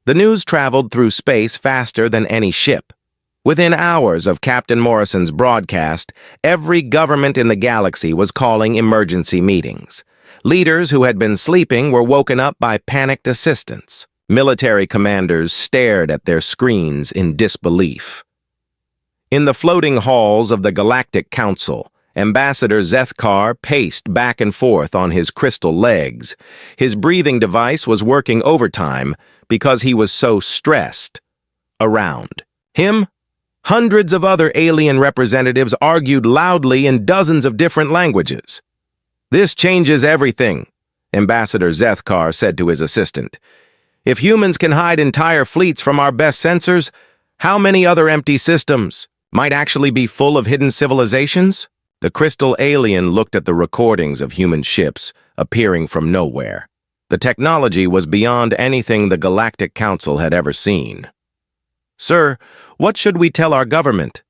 The news traveled through space faster than any ship. Within hours of Captain Morrison's broadcast, every government in the galaxy was calling emergency meetings. Leaders who had been sleeping were woken up by panicked assistants. Military commanders stared at their screens in disbelief. In the floating halls of the Galactic Council, Ambassador Zethkar paced back and forth on his crystal legs. His breathing device was working overtime because he was so stressed. Around him, hundreds of other alien representatives argued loudly in dozens of different languages. "This changes everything," Ambassador Zethkar said to his assistant. "If humans can hide entire fleets from our best sensors, how many other empty systems might actually be full of hidden civilizations?" The crystal alien looked at the recordings of human ships appearing from nowhere. The technology was beyond anything the Galactic Council had ever seen. "Sir, what should we tell our government?"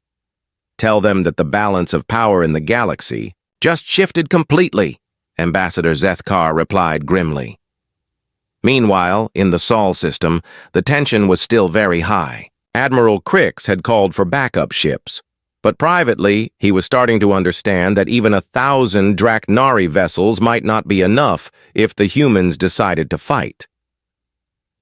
"Tell them that the balance of power in the galaxy just shifted completely," Ambassador Zethkar replied grimly. Meanwhile, in the Sol system, the tension was still very high. Admiral Crix had called for backup ships, but privately, he was starting to understand that even 1,000 Draknari vessels might not be enough if the humans decided to fight.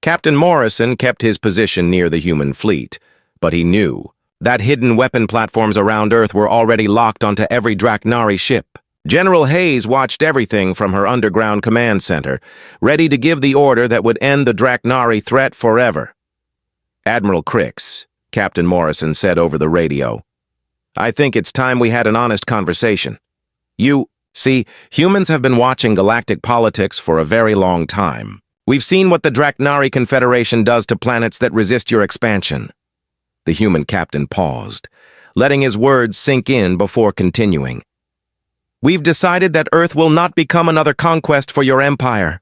Captain Morrison kept his position near the human fleet, but he knew that hidden weapon platforms around Earth were already locked onto every Draknari ship. General Hayes watched everything from her underground command center, ready to give the order that would end the Draknari threat forever. "Admiral Crix," Captain Morrison said over the radio, "I think it's time we had an honest conversation. See, humans have been watching galactic politics for a very long time. We've seen what the Draknari Confederation does to planets that resist your expansion." The human captain paused, letting his words sink in before continuing. "We've decided that Earth will not become another conquest for your empire."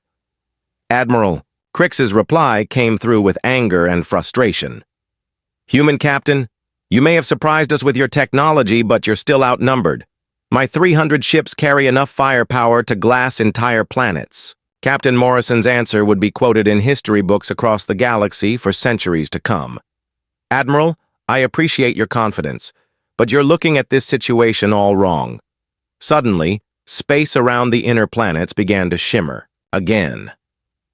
Admiral Crix's reply came through with anger and frustration. "Human captain, you may have surprised us with your technology, but you're still outnumbered. My 300 ships carry enough firepower to glass entire planets." Captain Morrison's answer would be quoted in history books across the galaxy for centuries to come. "Admiral, I appreciate your confidence, but you're looking at this situation all wrong." Suddenly, space around the inner planets began to shimmer again.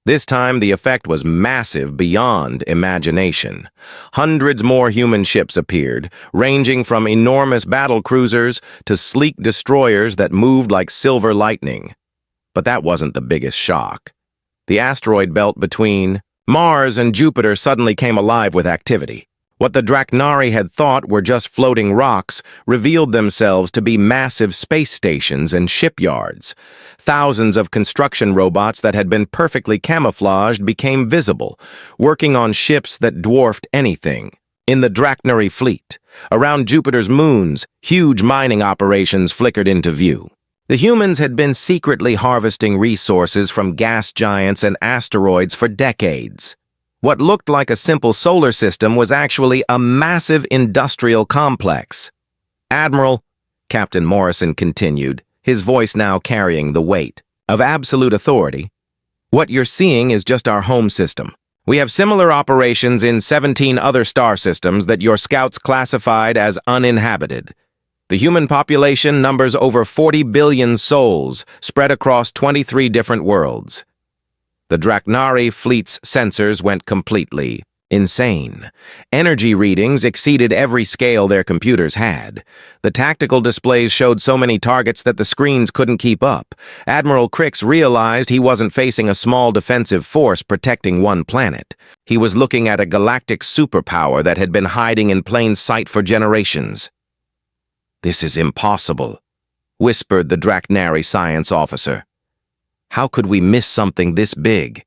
This time, the effect was massive beyond imagination. Hundreds more human ships appeared, ranging from enormous battle cruisers to sleek destroyers that moved like silver lightning. But that wasn't the biggest shock. The asteroid belt between Mars and Jupiter suddenly came alive with activity. What the Draknari had thought were just floating rocks revealed themselves to be massive space stations and shipyards. Thousands of construction robots that had been perfectly camouflaged became visible, working on ships that dwarfed anything. In the Draknari fleet, around Jupiter's moons, huge mining operations flickered into view. The humans had been secretly harvesting resources from gas giants and asteroids for decades. What looked like a simple solar system was actually a massive industrial complex. "Admiral," Captain Morrison continued, his voice now carrying the weight of absolute authority, "what you're seeing is just our home system. We have similar operations in 17 other star systems that your scouts classified as uninhabited. The human population numbers over 40 billion souls spread across 23 different worlds." The Draknari fleet's sensors went completely insane. Energy readings exceeded every scale their computers had. The tactical displays showed so many targets that the screens couldn't keep up. Admiral Crix realized he wasn't facing a small defensive force protecting one planet. He was looking at a galactic superpower that had been hiding in plain sight for generations. "This is impossible," whispered the Draknari science officer. "How could we miss something this big?"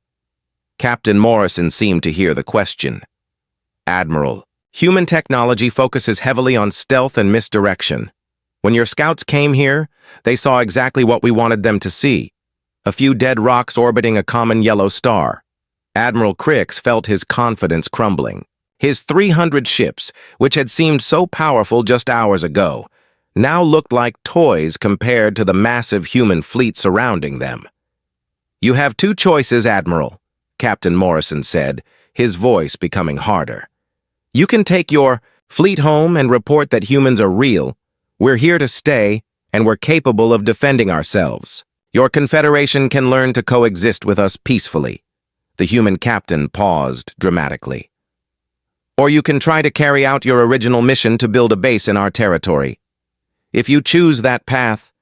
Captain Morrison seemed to hear the question. "Admiral, human technology focuses heavily on stealth and misdirection. When your scouts came here, they saw exactly what we wanted them to see. A few dead rocks orbiting a common yellow star." Admiral Crix felt his confidence crumbling. His 300 ships, which had seemed so powerful just hours ago, now looked like toys compared to the massive human fleet surrounding them. "You have two choices, Admiral," Captain Morrison said, his voice becoming harder. "You can take your fleet home and report that humans are real. We're here to stay, and we're capable of defending ourselves. Your Confederation can learn to coexist with us peacefully." The human captain paused dramatically. "Or you can try to carry out your original mission to build a base in our territory. If you choose that path,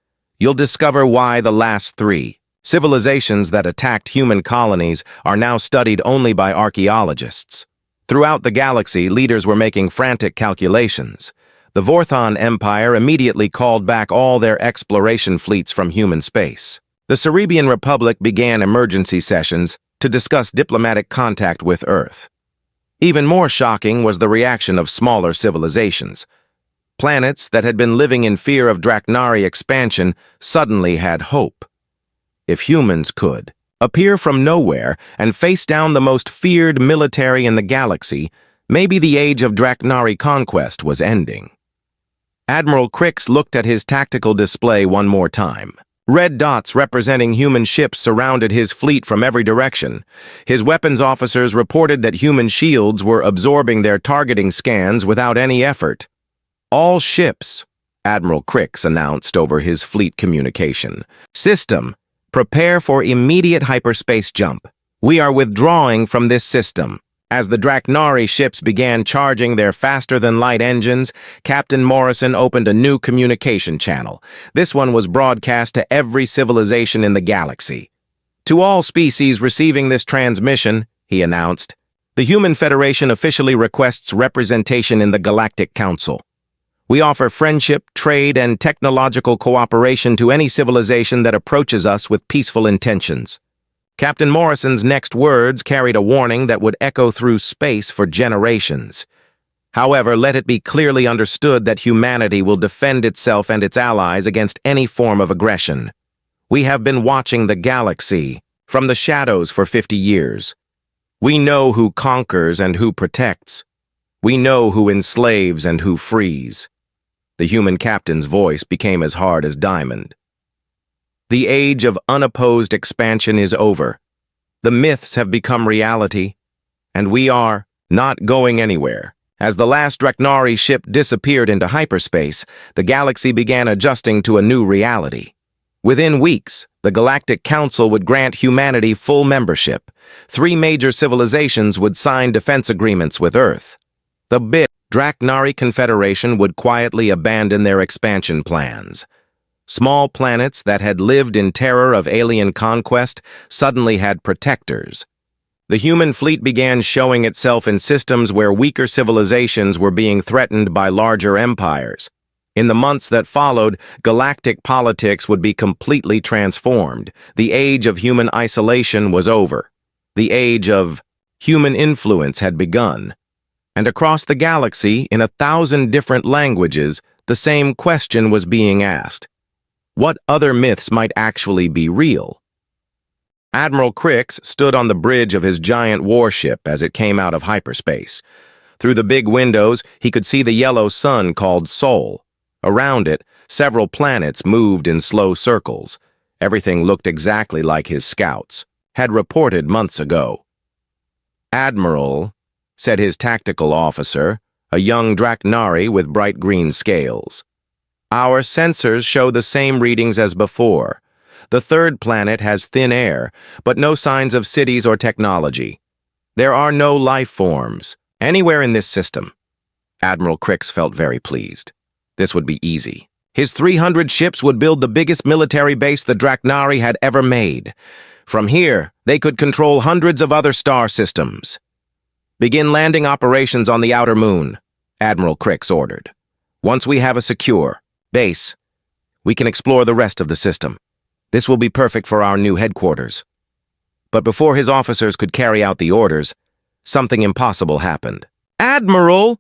you'll discover why the last three civilizations that attacked human colonies are now studied only by archaeologists. Throughout the galaxy, leaders were making frantic calculations. The Vorthon Empire immediately called back all their exploration fleets from human space. The Cerebian Republic began emergency sessions to discuss diplomatic contact with Earth. Even more shocking was the reaction of smaller civilizations. Planets that had been living in fear of Draknari expansion suddenly had hope. If humans could appear from nowhere and face down the most feared military in the galaxy, maybe the age of Draknari conquest was ending. Admiral Crix looked at his tactical display one more time. Red dots representing human ships surrounded his fleet from every direction. His weapons officers reported that human shields were absorbing their targeting scans without any effort. "All ships," Admiral Crix announced over his fleet communication. "System, prepare for immediate hyperspace jump. We are withdrawing from this system." As the Draknari ships began charging their faster-than-light engines, Captain Morrison opened a new communication channel. This one was broadcast to every civilization in the galaxy. "To all species receiving this transmission," he announced, "the Human Federation officially requests representation in the Galactic Council. We offer friendship, trade, and technological cooperation to any civilization that approaches us with peaceful intentions." Captain Morrison's next words carried a warning that would echo through space for generations. However, let it be clearly understood that humanity will defend itself and its allies against any form of aggression. We have been watching the galaxy from the shadows for 50 years. We know who conquers and who protects. We know who enslaves and who frees. The human captain's voice became as hard as diamond. The age of unopposed expansion is over. The myths have become reality, and we are not going anywhere. As the last Draknari ship disappeared into hyperspace, the galaxy began adjusting to a new reality. Within weeks, the Galactic Council would grant humanity full membership. 3 major civilizations would sign defense agreements with Earth. The big Draknari Confederation would quietly abandon their expansion plans. Small planets that had lived in terror of alien conquest suddenly had protectors. The human fleet began showing itself in systems where weaker civilizations were being threatened by larger empires. In the months that followed, galactic politics would be completely transformed. The age of human isolation was over. The age of human influence had begun. And across the galaxy, in 1,000 different languages, the same question was being asked. What other myths might actually be real? Admiral Crix stood on the bridge of his giant warship as it came out of hyperspace. Through the big windows, he could see the yellow sun called Sol. Around it, several planets moved in slow circles. Everything looked exactly like his scouts had reported months ago. "Admiral," said his tactical officer, a young Draknari with bright green scales. "Our sensors show the same readings as before. The third planet has thin air, but no signs of cities or technology. There are no life forms anywhere in this system." Admiral Crix felt very pleased. This would be easy. His 300 ships would build the biggest military base the Draknari had ever made. From here, they could control hundreds of other star systems. "Begin landing operations on the outer moon," Admiral Crix ordered. "Once we have a secure base, we can explore the rest of the system. This will be perfect for our new headquarters." But before his officers could carry out the orders, something impossible happened. "Admiral!"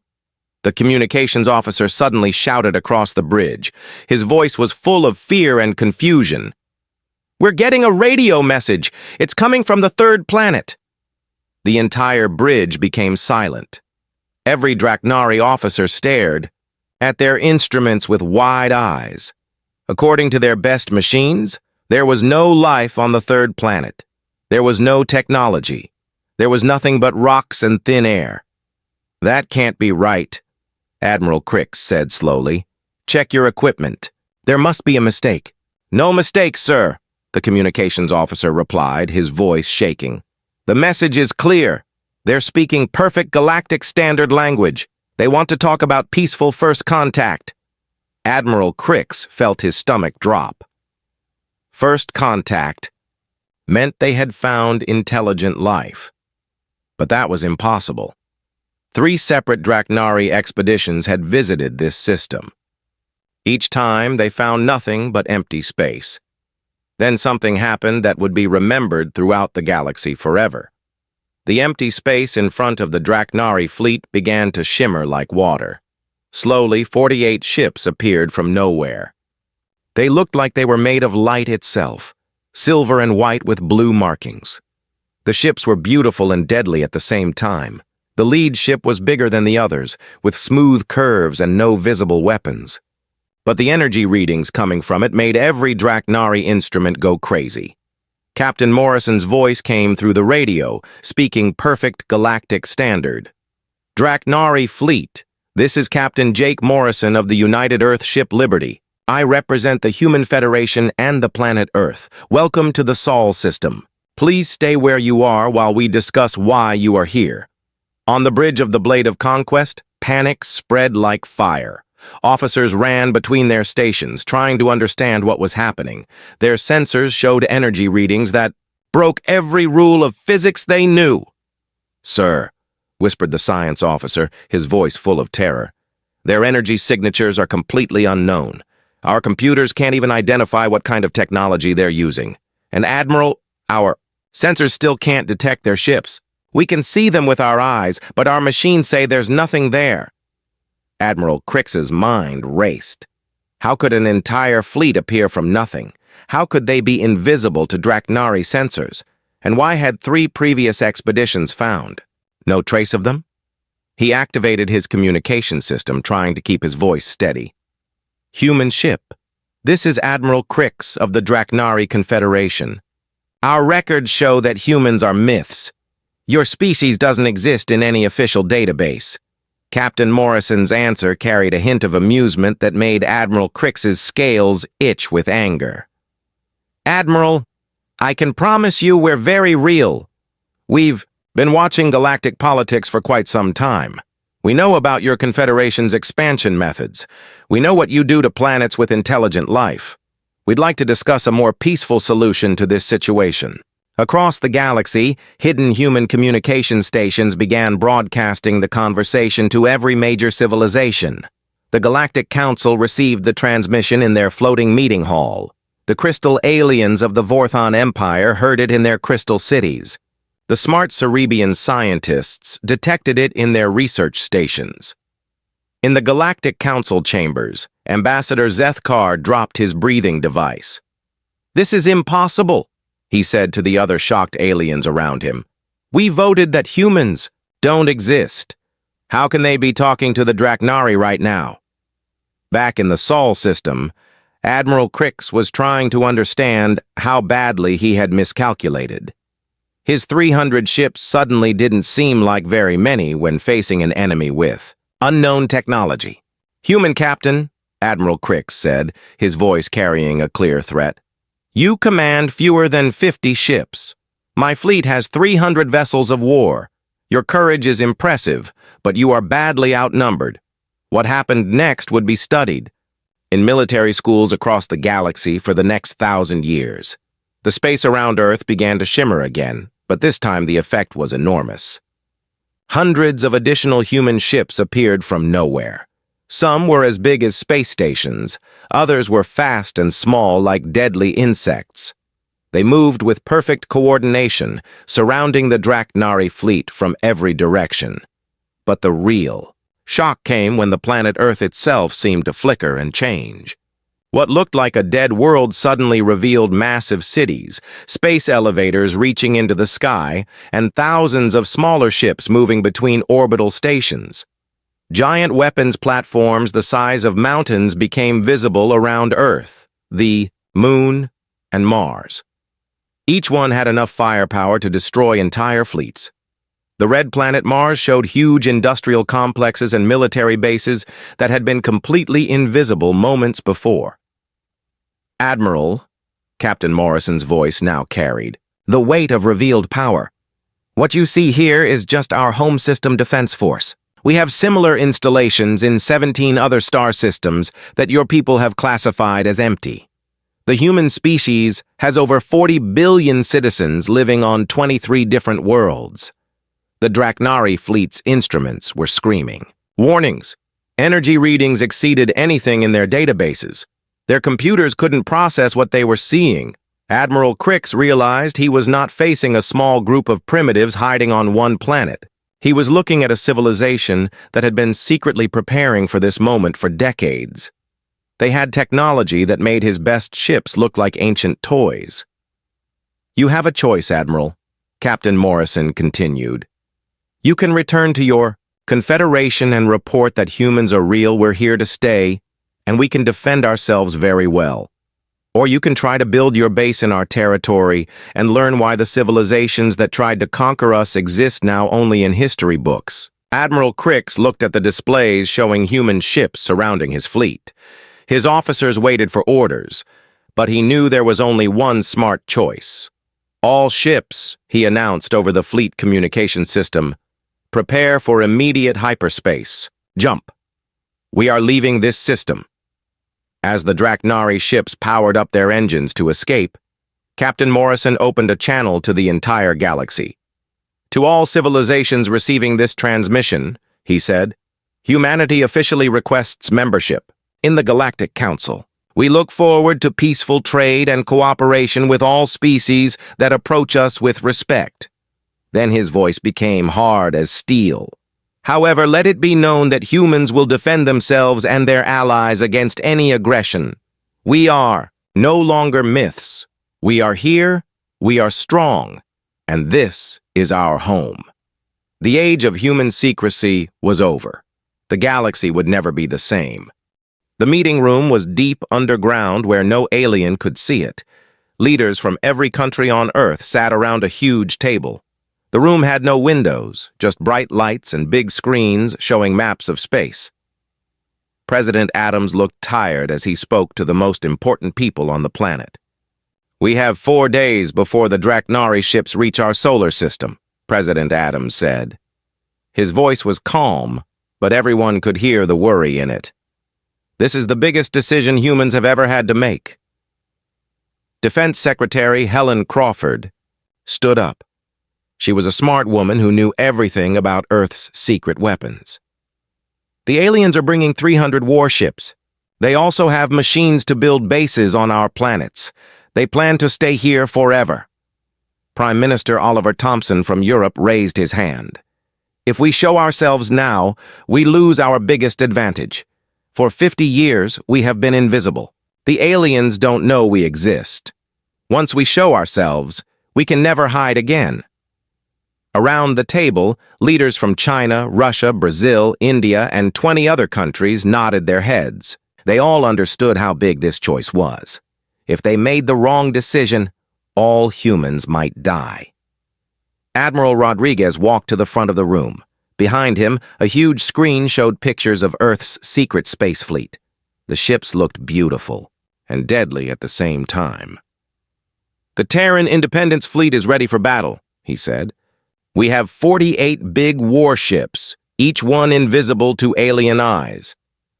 The communications officer suddenly shouted across the bridge. His voice was full of fear and confusion. "We're getting a radio message. It's coming from the third planet." The entire bridge became silent. Every Draknari officer stared at their instruments with wide eyes. According to their best machines, there was no life on the third planet. There was no technology. There was nothing but rocks and thin air. "That can't be right," Admiral Crix said slowly. "Check your equipment. There must be a mistake." "No mistake, sir," the communications officer replied, his voice shaking. "The message is clear. They're speaking perfect galactic standard language. They want to talk about peaceful first contact." Admiral Crix felt his stomach drop. First contact meant they had found intelligent life. But that was impossible. 3 separate Draknari expeditions had visited this system. Each time they found nothing but empty space. Then something happened that would be remembered throughout the galaxy forever. The empty space in front of the Draknari fleet began to shimmer like water. Slowly, 48 ships appeared from nowhere. They looked like they were made of light itself, silver and white with blue markings. The ships were beautiful and deadly at the same time. The lead ship was bigger than the others, with smooth curves and no visible weapons. But the energy readings coming from it made every Draknari instrument go crazy. Captain Morrison's voice came through the radio, speaking perfect galactic standard. "Draknari Fleet, this is Captain Jake Morrison of the United Earth ship Liberty. I represent the Human Federation and the planet Earth. Welcome to the Sol system. Please stay where you are while we discuss why you are here." On the bridge of the Blade of Conquest, panic spread like fire. Officers ran between their stations, trying to understand what was happening. Their sensors showed energy readings that broke every rule of physics they knew. "Sir," whispered the science officer, his voice full of terror, "their energy signatures are completely unknown. Our computers can't even identify what kind of technology they're using. And Admiral, our sensors still can't detect their ships. We can see them with our eyes, but our machines say there's nothing there." Admiral Crix's mind raced. How could an entire fleet appear from nothing? How could they be invisible to Draknari sensors? And why had 3 previous expeditions found no trace of them? He activated his communication system, trying to keep his voice steady. "Human ship. This is Admiral Crix of the Draknari Confederation. Our records show that humans are myths. Your species doesn't exist in any official database." Captain Morrison's answer carried a hint of amusement that made Admiral Crix's scales itch with anger. "Admiral, I can promise you we're very real. We've been watching galactic politics for quite some time. We know about your Confederation's expansion methods. We know what you do to planets with intelligent life. We'd like to discuss a more peaceful solution to this situation." Across the galaxy, hidden human communication stations began broadcasting the conversation to every major civilization. The Galactic Council received the transmission in their floating meeting hall. The crystal aliens of the Vorthon Empire heard it in their crystal cities. The smart Cerebian scientists detected it in their research stations. In the Galactic Council chambers, Ambassador Zethkar dropped his breathing device. "This is impossible," he said to the other shocked aliens around him. "We voted that humans don't exist. How can they be talking to the Draknari right now?" Back in the Sol system, Admiral Crix was trying to understand how badly he had miscalculated. His 300 ships suddenly didn't seem like very many when facing an enemy with unknown technology. "Human Captain," Admiral Crix said, his voice carrying a clear threat, "you command fewer than 50 ships. My fleet has 300 vessels of war. Your courage is impressive, but you are badly outnumbered. What happened next would be studied in military schools across the galaxy for the next 1,000 years. The space around Earth began to shimmer again, but this time the effect was enormous. Hundreds of additional human ships appeared from nowhere. Some were as big as space stations, others were fast and small like deadly insects. They moved with perfect coordination, surrounding the Draknari fleet from every direction. But the real shock came when the planet Earth itself seemed to flicker and change. What looked like a dead world suddenly revealed massive cities, space elevators reaching into the sky, and thousands of smaller ships moving between orbital stations. Giant weapons platforms the size of mountains became visible around Earth, the Moon, and Mars. Each one had enough firepower to destroy entire fleets. The red planet Mars showed huge industrial complexes and military bases that had been completely invisible moments before. "Admiral," Captain Morrison's voice now carried, "the weight of revealed power. What you see here is just our home system defense force. We have similar installations in 17 other star systems that your people have classified as empty. The human species has over 40 billion citizens living on 23 different worlds." The Draknari fleet's instruments were screaming. Warnings. Energy readings exceeded anything in their databases. Their computers couldn't process what they were seeing. Admiral Crix realized he was not facing a small group of primitives hiding on one planet. He was looking at a civilization that had been secretly preparing for this moment for decades. They had technology that made his best ships look like ancient toys. "You have a choice, Admiral," Captain Morrison continued. "You can return to your Confederation and report that humans are real, we're here to stay, and we can defend ourselves very well. Or you can try to build your base in our territory and learn why the civilizations that tried to conquer us exist now only in history books." Admiral Crix looked at the displays showing human ships surrounding his fleet. His officers waited for orders, but he knew there was only one smart choice. "All ships," he announced over the fleet communication system, "prepare for immediate hyperspace. Jump. We are leaving this system." As the Draknari ships powered up their engines to escape, Captain Morrison opened a channel to the entire galaxy. "To all civilizations receiving this transmission," he said, "humanity officially requests membership in the Galactic Council. We look forward to peaceful trade and cooperation with all species that approach us with respect." Then his voice became hard as steel. "However, let it be known that humans will defend themselves and their allies against any aggression. We are no longer myths. We are here, we are strong, and this is our home." The age of human secrecy was over. The galaxy would never be the same. The meeting room was deep underground where no alien could see it. Leaders from every country on Earth sat around a huge table. The room had no windows, just bright lights and big screens showing maps of space. President Adams looked tired as he spoke to the most important people on the planet. "We have 4 days before the Draknari ships reach our solar system," President Adams said. His voice was calm, but everyone could hear the worry in it. "This is the biggest decision humans have ever had to make." Defense Secretary Helen Crawford stood up. She was a smart woman who knew everything about Earth's secret weapons. "The aliens are bringing 300 warships. They also have machines to build bases on our planets. They plan to stay here forever." Prime Minister Oliver Thompson from Europe raised his hand. "If we show ourselves now, we lose our biggest advantage. For 50 years, we have been invisible. The aliens don't know we exist. Once we show ourselves, we can never hide again." Around the table, leaders from China, Russia, Brazil, India, and 20 other countries nodded their heads. They all understood how big this choice was. If they made the wrong decision, all humans might die. Admiral Rodriguez walked to the front of the room. Behind him, a huge screen showed pictures of Earth's secret space fleet. The ships looked beautiful and deadly at the same time. "The Terran Independence Fleet is ready for battle," he said. "We have 48 big warships, each one invisible to alien eyes.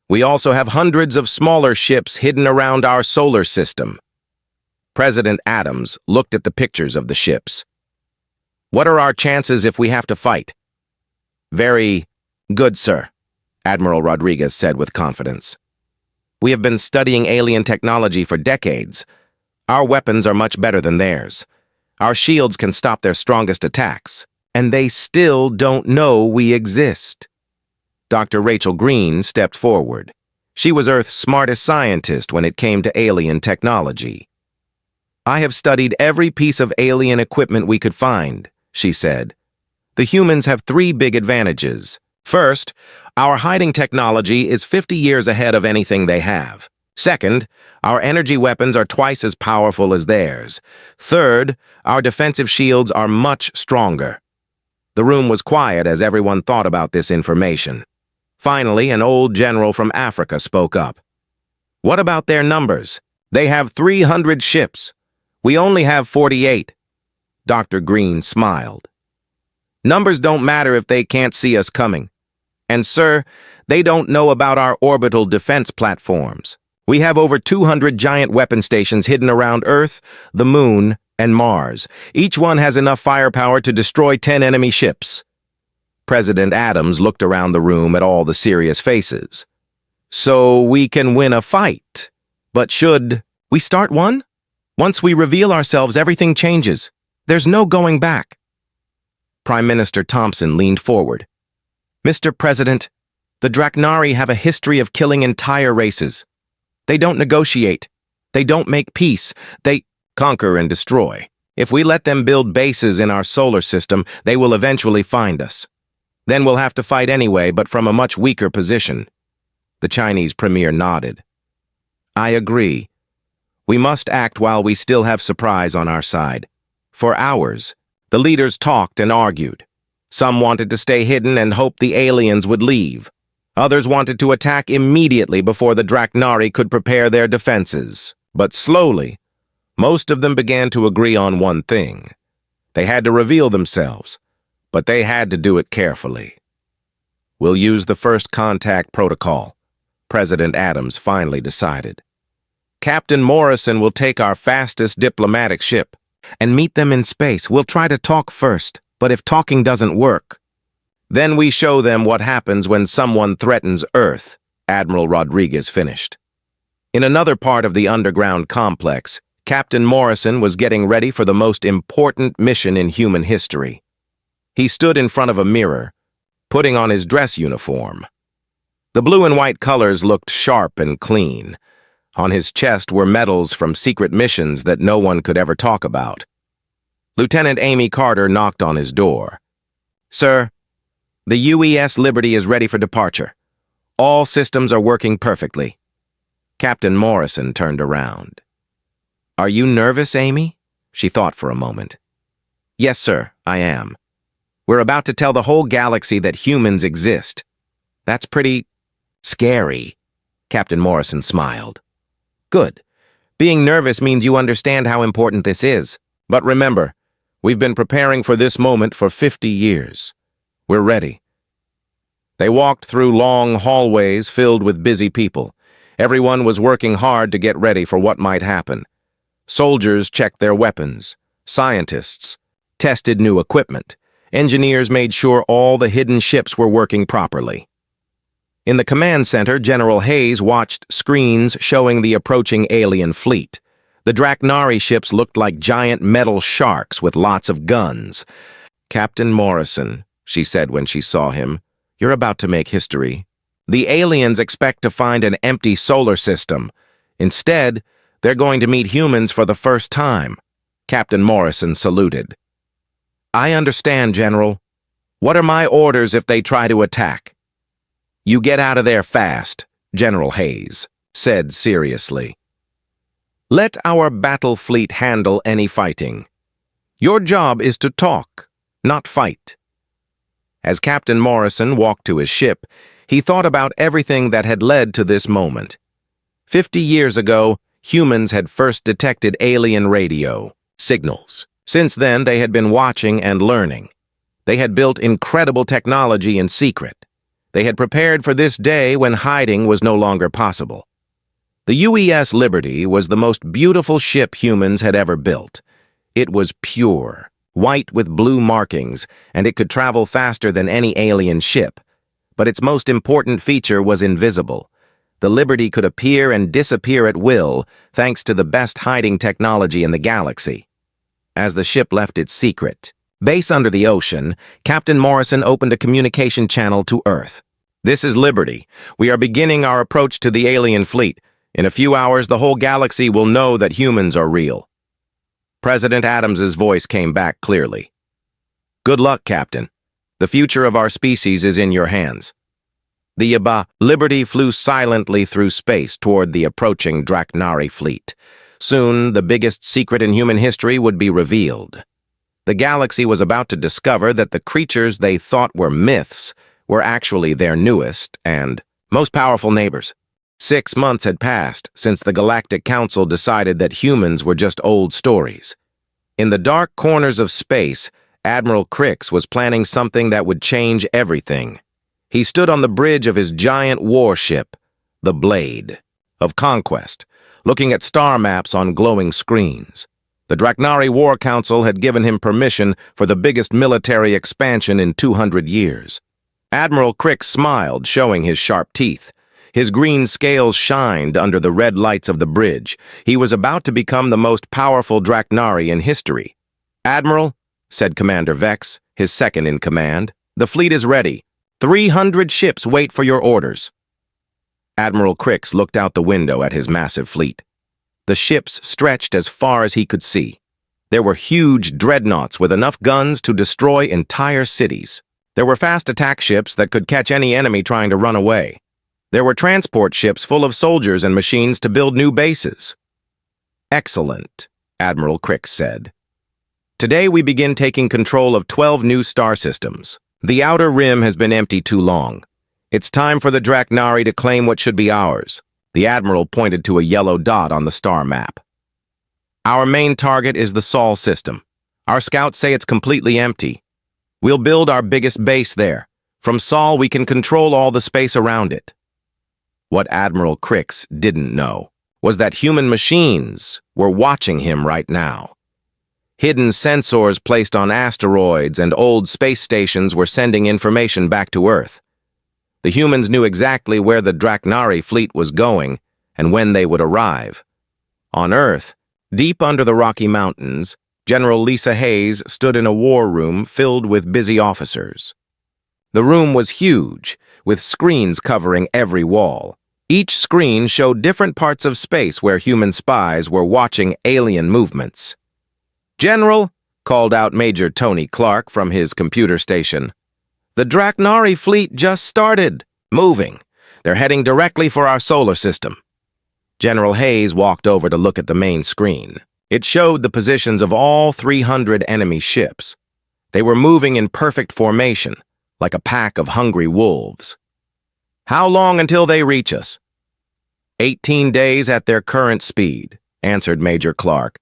We also have hundreds of smaller ships hidden around our solar system." President Adams looked at the pictures of the ships. "What are our chances if we have to fight?" "Very good, sir," Admiral Rodriguez said with confidence. "We have been studying alien technology for decades. Our weapons are much better than theirs. Our shields can stop their strongest attacks. And they still don't know we exist." Dr. Rachel Green stepped forward. She was Earth's smartest scientist when it came to alien technology. "I have studied every piece of alien equipment we could find," she said. "The humans have 3 big advantages. First, our hiding technology is 50 years ahead of anything they have. Second, our energy weapons are twice as powerful as theirs. Third, our defensive shields are much stronger. The room was quiet as everyone thought about this information. Finally, an old general from Africa spoke up. "What about their numbers? They have 300 ships. We only have 48. Dr. Green smiled. "Numbers don't matter if they can't see us coming. And, sir, they don't know about our orbital defense platforms. We have over 200 giant weapon stations hidden around Earth, the Moon, and Mars. Each one has enough firepower to destroy 10 enemy ships." President Adams looked around the room at all the serious faces. "So we can win a fight. But should we start one? Once we reveal ourselves, everything changes. There's no going back." Prime Minister Thompson leaned forward. "Mr. President, the Draknari have a history of killing entire races. They don't negotiate. They don't make peace. They conquer and destroy. If we let them build bases in our solar system, they will eventually find us. Then we'll have to fight anyway, but from a much weaker position." The Chinese premier nodded. "I agree. We must act while we still have surprise on our side." For hours, the leaders talked and argued. Some wanted to stay hidden and hoped the aliens would leave. Others wanted to attack immediately before the Draknari could prepare their defenses. But slowly, most of them began to agree on one thing. They had to reveal themselves, but they had to do it carefully. "We'll use the first contact protocol," President Adams finally decided. "Captain Morrison will take our fastest diplomatic ship and meet them in space. We'll try to talk first, but if talking doesn't work, then we show them what happens when someone threatens Earth," Admiral Rodriguez finished. In another part of the underground complex, Captain Morrison was getting ready for the most important mission in human history. He stood in front of a mirror, putting on his dress uniform. The blue and white colors looked sharp and clean. On his chest were medals from secret missions that no one could ever talk about. Lieutenant Amy Carter knocked on his door. "Sir, the UES Liberty is ready for departure. All systems are working perfectly." Captain Morrison turned around. "Are you nervous, Amy?" She thought for a moment. "Yes, sir, I am. We're about to tell the whole galaxy that humans exist. That's pretty scary." Captain Morrison smiled. "Good. Being nervous means you understand how important this is. But remember, we've been preparing for this moment for 50 years. We're ready." They walked through long hallways filled with busy people. Everyone was working hard to get ready for what might happen. Soldiers checked their weapons. Scientists tested new equipment. Engineers made sure all the hidden ships were working properly. In the command center, General Hayes watched screens showing the approaching alien fleet. The Draknari ships looked like giant metal sharks with lots of guns. "Captain Morrison," she said when she saw him, "you're about to make history. The aliens expect to find an empty solar system. Instead, they're going to meet humans for the first time." Captain Morrison saluted. "I understand, General. What are my orders if they try to attack?" "You get out of there fast," General Hayes said seriously. "Let our battle fleet handle any fighting. Your job is to talk, not fight." As Captain Morrison walked to his ship, he thought about everything that had led to this moment. 50 years ago, humans had first detected alien radio signals. Since then, they had been watching and learning. They had built incredible technology in secret. They had prepared for this day when hiding was no longer possible. The UES Liberty was the most beautiful ship humans had ever built. It was pure, white with blue markings, and it could travel faster than any alien ship. But its most important feature was invisible. The Liberty could appear and disappear at will, thanks to the best hiding technology in the galaxy. As the ship left its secret base under the ocean, Captain Morrison opened a communication channel to Earth. "This is Liberty. We are beginning our approach to the alien fleet. In a few hours, the whole galaxy will know that humans are real." President Adams's voice came back clearly. "Good luck, Captain. The future of our species is in your hands." The Liberty flew silently through space toward the approaching Draknari fleet. Soon, the biggest secret in human history would be revealed. The galaxy was about to discover that the creatures they thought were myths were actually their newest and most powerful neighbors. 6 months had passed since the Galactic Council decided that humans were just old stories. In the dark corners of space, Admiral Crix was planning something that would change everything. He stood on the bridge of his giant warship, the Blade of Conquest, looking at star maps on glowing screens. The Draknari War Council had given him permission for the biggest military expansion in 200 years. Admiral Crix smiled, showing his sharp teeth. His green scales shined under the red lights of the bridge. He was about to become the most powerful Draknari in history. "Admiral," said Commander Vex, his second in command, "the fleet is ready. 300 ships wait for your orders." Admiral Crix looked out the window at his massive fleet. The ships stretched as far as he could see. There were huge dreadnoughts with enough guns to destroy entire cities. There were fast attack ships that could catch any enemy trying to run away. There were transport ships full of soldiers and machines to build new bases. "Excellent," Admiral Crix said. "Today we begin taking control of 12 new star systems. The outer rim has been empty too long. It's time for the Draknari to claim what should be ours." The Admiral pointed to a yellow dot on the star map. "Our main target is the Sol system. Our scouts say it's completely empty. We'll build our biggest base there. From Sol, we can control all the space around it." What Admiral Crix didn't know was that human machines were watching him right now. Hidden sensors placed on asteroids and old space stations were sending information back to Earth. The humans knew exactly where the Draknari fleet was going and when they would arrive. On Earth, deep under the Rocky Mountains, General Lisa Hayes stood in a war room filled with busy officers. The room was huge, with screens covering every wall. Each screen showed different parts of space where human spies were watching alien movements. "General," called out Major Tony Clark from his computer station, "the Draknari fleet just started moving. They're heading directly for our solar system." General Hayes walked over to look at the main screen. It showed the positions of all 300 enemy ships. They were moving in perfect formation, like a pack of hungry wolves. "How long until they reach us?" 18 days at their current speed, answered Major Clark.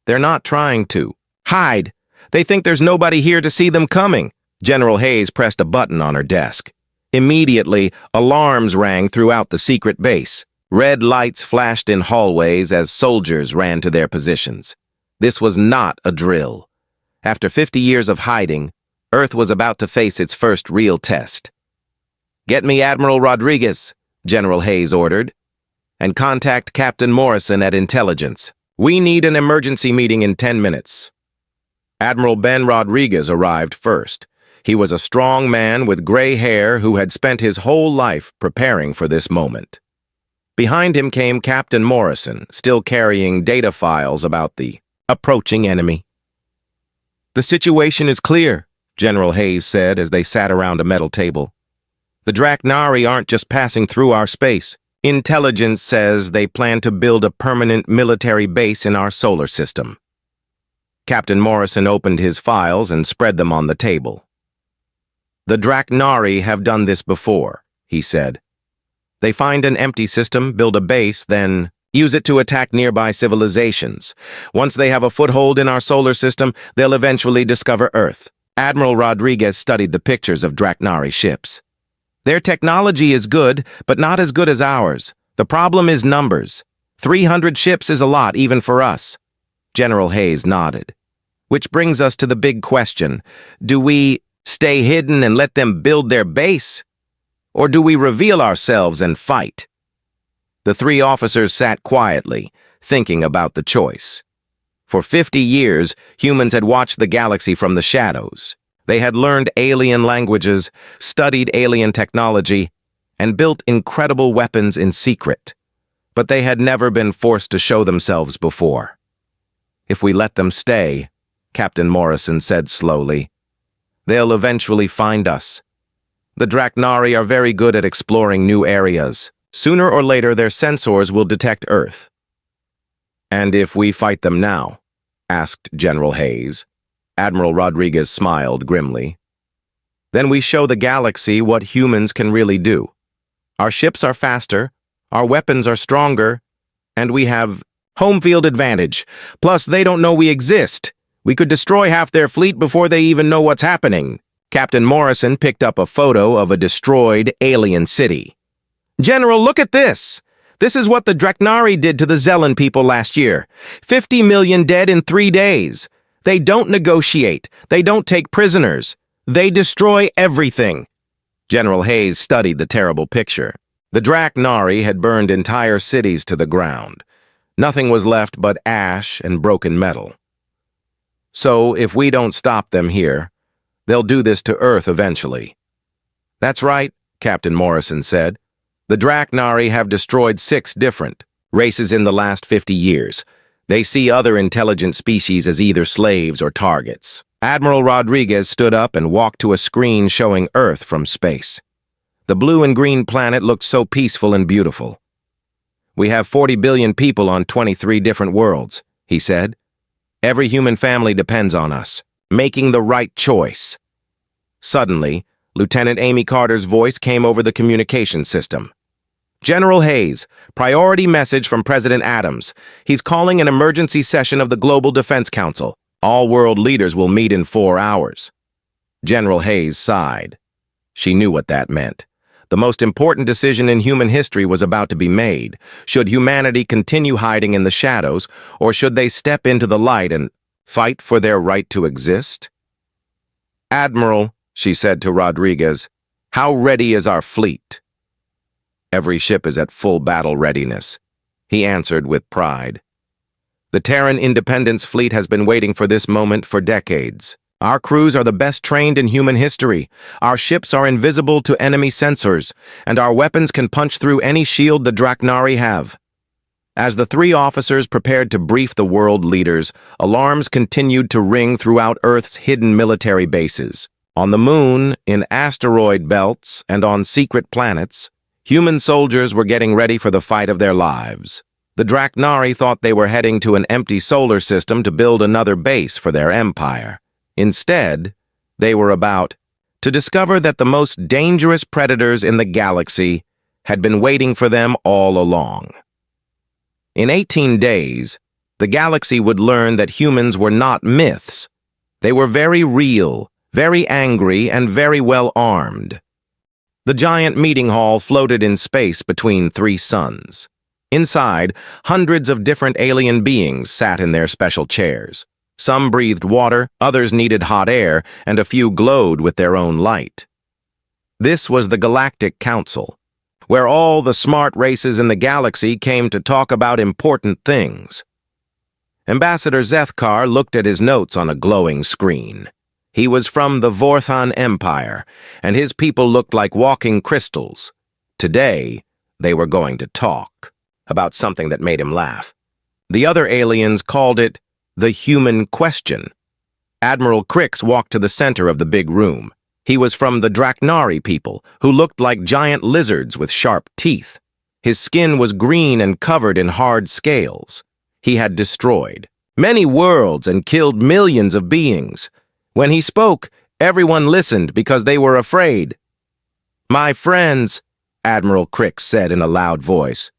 "They're not trying to. Hide! They think there's nobody here to see them coming." General Hayes pressed a button on her desk. Immediately, alarms rang throughout the secret base. Red lights flashed in hallways as soldiers ran to their positions. This was not a drill. After 50 years of hiding, Earth was about to face its first real test. "Get me Admiral Rodriguez," General Hayes ordered, "and contact Captain Morrison at Intelligence. We need an emergency meeting in 10 minutes. Admiral Ben Rodriguez arrived first. He was a strong man with gray hair who had spent his whole life preparing for this moment. Behind him came Captain Morrison, still carrying data files about the approaching enemy. "The situation is clear," General Hayes said as they sat around a metal table. "The Draknari aren't just passing through our space. Intelligence says they plan to build a permanent military base in our solar system." Captain Morrison opened his files and spread them on the table. "The Draknari have done this before," he said. "They find an empty system, build a base, then use it to attack nearby civilizations. Once they have a foothold in our solar system, they'll eventually discover Earth." Admiral Rodriguez studied the pictures of Draknari ships. "Their technology is good, but not as good as ours. The problem is numbers. 300 ships is a lot, even for us." General Hayes nodded. "Which brings us to the big question. Do we stay hidden and let them build their base? Or do we reveal ourselves and fight?" The three officers sat quietly, thinking about the choice. For 50 years, humans had watched the galaxy from the shadows. They had learned alien languages, studied alien technology, and built incredible weapons in secret. But they had never been forced to show themselves before. "If we let them stay," Captain Morrison said slowly, "they'll eventually find us. The Draknari are very good at exploring new areas. Sooner or later, their sensors will detect Earth." "And if we fight them now?" asked General Hayes. Admiral Rodriguez smiled grimly. Then we show the galaxy what humans can really do. Our ships are faster, our weapons are stronger, and we have home field advantage. Plus, they don't know we exist. We could destroy half their fleet before they even know what's happening. Captain Morrison picked up a photo of a destroyed alien city. General, look at this! This is what the Draknari did to the Zellan people last year. 50 million dead in 3 days. They don't negotiate. They don't take prisoners. They destroy everything. General Hayes studied the terrible picture. The Draknari had burned entire cities to the ground. Nothing was left but ash and broken metal. So, if we don't stop them here, they'll do this to Earth eventually. That's right, Captain Morrison said. The Draknari have destroyed 6 different races in the last 50 years. They see other intelligent species as either slaves or targets. Admiral Rodriguez stood up and walked to a screen showing Earth from space. The blue and green planet looked so peaceful and beautiful. We have 40 billion people on 23 different worlds, he said. Every human family depends on us, making the right choice. Suddenly, Lieutenant Amy Carter's voice came over the communication system. General Hayes, priority message from President Adams. He's calling an emergency session of the Global Defense Council. All world leaders will meet in 4 hours. General Hayes sighed. She knew what that meant. The most important decision in human history was about to be made. Should humanity continue hiding in the shadows, or should they step into the light and fight for their right to exist? Admiral, she said to Rodriguez, how ready is our fleet? Every ship is at full battle readiness, he answered with pride. The Terran Independence Fleet has been waiting for this moment for decades. Our crews are the best trained in human history. Our ships are invisible to enemy sensors, and our weapons can punch through any shield the Draknari have. As the 3 officers prepared to brief the world leaders, alarms continued to ring throughout Earth's hidden military bases. On the moon, in asteroid belts, and on secret planets, human soldiers were getting ready for the fight of their lives. The Draknari thought they were heading to an empty solar system to build another base for their empire. Instead, they were about to discover that the most dangerous predators in the galaxy had been waiting for them all along. In 18 days, the galaxy would learn that humans were not myths. They were very real, very angry, and very well armed. The giant meeting hall floated in space between 3 suns. Inside, hundreds of different alien beings sat in their special chairs. Some breathed water, others needed hot air, and a few glowed with their own light. This was the Galactic Council, where all the smart races in the galaxy came to talk about important things. Ambassador Zethkar looked at his notes on a glowing screen. He was from the Vorthan Empire, and his people looked like walking crystals. Today, they were going to talk about something that made him laugh. The other aliens called it the human question. Admiral Crix walked to the center of the big room. He was from the Draknari people, who looked like giant lizards with sharp teeth. His skin was green and covered in hard scales. He had destroyed many worlds and killed millions of beings. When he spoke, everyone listened because they were afraid. "My friends," Admiral Crix said in a loud voice,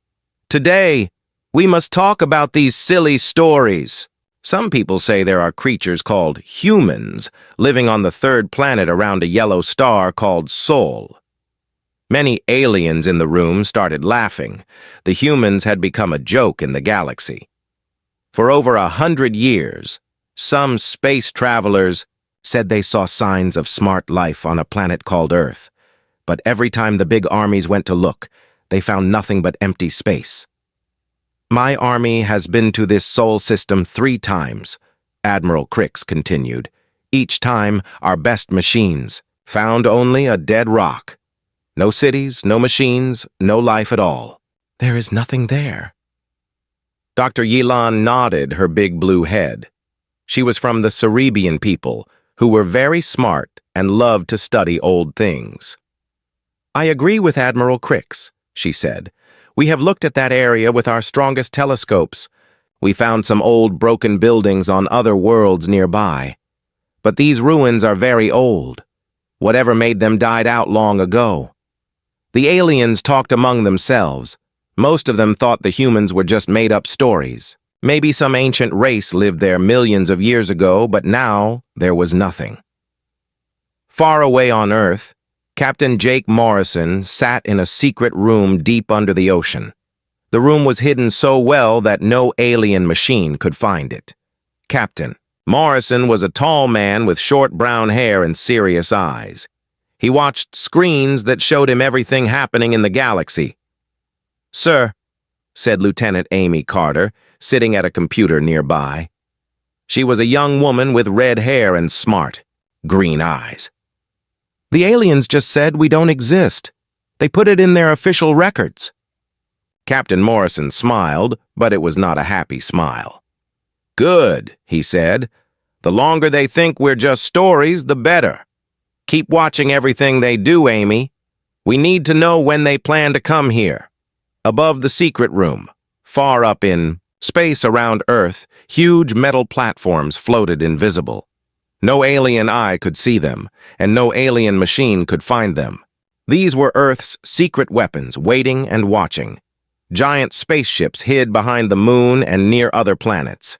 "today, we must talk about these silly stories. Some people say there are creatures called humans living on the 3rd planet around a yellow star called Sol." Many aliens in the room started laughing. The humans had become a joke in the galaxy. For over 100 years, some space travelers said they saw signs of smart life on a planet called Earth. But every time the big armies went to look, they found nothing but empty space. "My army has been to this Sol system 3 times, Admiral Crix continued. Each time, our best machines found only a dead rock. No cities, no machines, no life at all. There is nothing there." Dr. Yilan nodded her big blue head. She was from the Cerebian people, who were very smart and loved to study old things. "I agree with Admiral Crix," she said. "We have looked at that area with our strongest telescopes. We found some old broken buildings on other worlds nearby. But these ruins are very old. Whatever made them died out long ago. The aliens talked among themselves. Most of them thought the humans were just made-up stories. Maybe some ancient race lived there millions of years ago, but now there was nothing. Far away on Earth, Captain Jake Morrison sat in a secret room deep under the ocean. The room was hidden so well that no alien machine could find it. Captain Morrison was a tall man with short brown hair and serious eyes. He watched screens that showed him everything happening in the galaxy. "Sir," said Lieutenant Amy Carter, sitting at a computer nearby. She was a young woman with red hair and smart, green eyes. "The aliens just said we don't exist. They put it in their official records." Captain Morrison smiled, but it was not a happy smile. "Good," he said. "The longer they think we're just stories, the better. Keep watching everything they do, Amy. We need to know when they plan to come here." Above the secret room, far up in space around Earth, huge metal platforms floated invisible. No alien eye could see them, and no alien machine could find them. These were Earth's secret weapons, waiting and watching. Giant spaceships hid behind the moon and near other planets.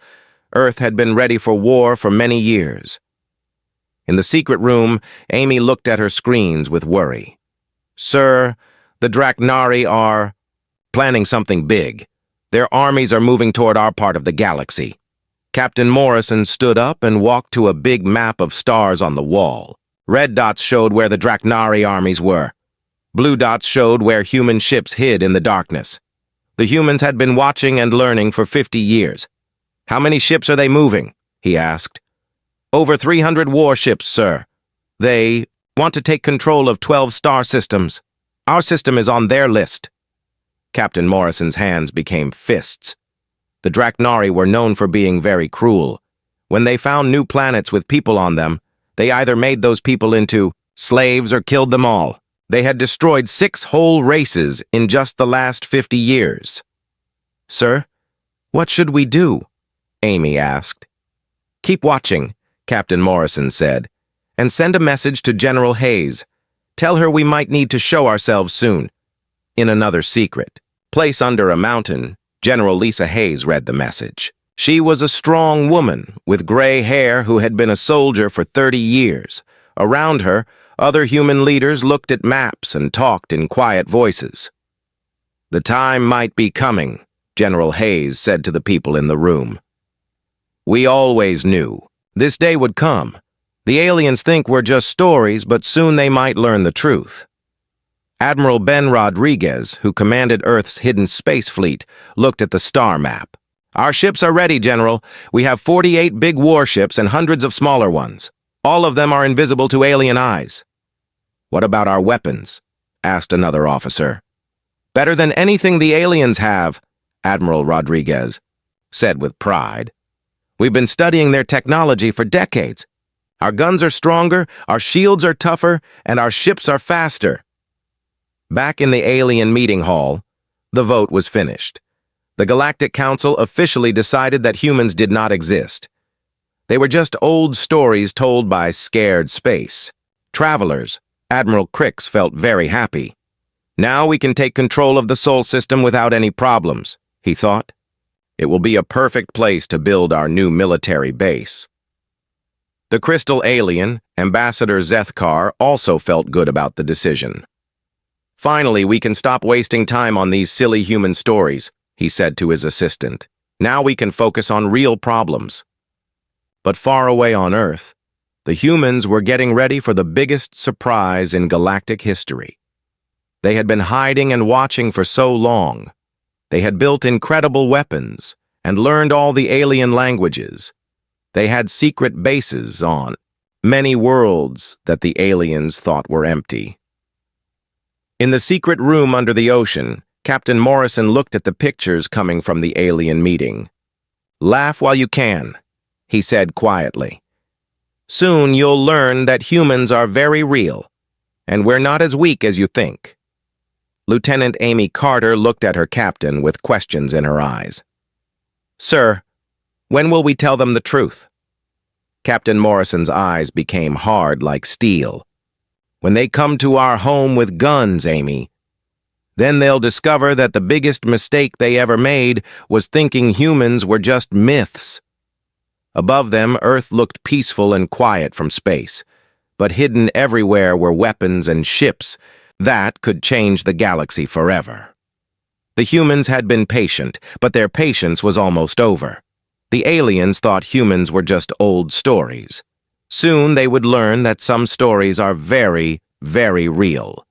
Earth had been ready for war for many years. In the secret room, Amy looked at her screens with worry. "Sir, the Draknari are planning something big. Their armies are moving toward our part of the galaxy." Captain Morrison stood up and walked to a big map of stars on the wall. Red dots showed where the Draknari armies were. Blue dots showed where human ships hid in the darkness. The humans had been watching and learning for 50 years. "How many ships are they moving?" he asked. "Over 300 warships, sir. They want to take control of 12 star systems. Our system is on their list." Captain Morrison's hands became fists. The Draknari were known for being very cruel. When they found new planets with people on them, they either made those people into slaves or killed them all. They had destroyed 6 whole races in just the last 50 years. "Sir, what should we do?" Amy asked. "Keep watching," Captain Morrison said, "and send a message to General Hayes. Tell her we might need to show ourselves soon." In another secret place under a mountain, General Lisa Hayes read the message. She was a strong woman with gray hair who had been a soldier for 30 years. Around her, other human leaders looked at maps and talked in quiet voices. "The time might be coming," General Hayes said to the people in the room. "We always knew. This day would come. The aliens think we're just stories, but soon they might learn the truth." Admiral Ben Rodriguez, who commanded Earth's hidden space fleet, looked at the star map. "Our ships are ready, General. We have 48 big warships and hundreds of smaller ones. All of them are invisible to alien eyes." "What about our weapons?" asked another officer. "Better than anything the aliens have," Admiral Rodriguez said with pride. "We've been studying their technology for decades. Our guns are stronger, our shields are tougher, and our ships are faster." Back in the alien meeting hall, the vote was finished. The Galactic Council officially decided that humans did not exist. They were just old stories told by scared space travelers. Admiral Crix felt very happy. "Now we can take control of the Sol system without any problems," he thought. "It will be a perfect place to build our new military base." The crystal alien, Ambassador Zethkar, also felt good about the decision. "Finally, we can stop wasting time on these silly human stories," he said to his assistant. "Now we can focus on real problems." But far away on Earth, the humans were getting ready for the biggest surprise in galactic history. They had been hiding and watching for so long. They had built incredible weapons and learned all the alien languages. They had secret bases on many worlds that the aliens thought were empty. In the secret room under the ocean, Captain Morrison looked at the pictures coming from the alien meeting. "Laugh while you can," he said quietly. "Soon you'll learn that humans are very real, and we're not as weak as you think." Lieutenant Amy Carter looked at her captain with questions in her eyes. "Sir, when will we tell them the truth?" Captain Morrison's eyes became hard like steel. "When they come to our home with guns, Amy, then they'll discover that the biggest mistake they ever made was thinking humans were just myths." Above them, Earth looked peaceful and quiet from space, but hidden everywhere were weapons and ships that could change the galaxy forever. The humans had been patient, but their patience was almost over. The aliens thought humans were just old stories. Soon they would learn that some stories are very, very real.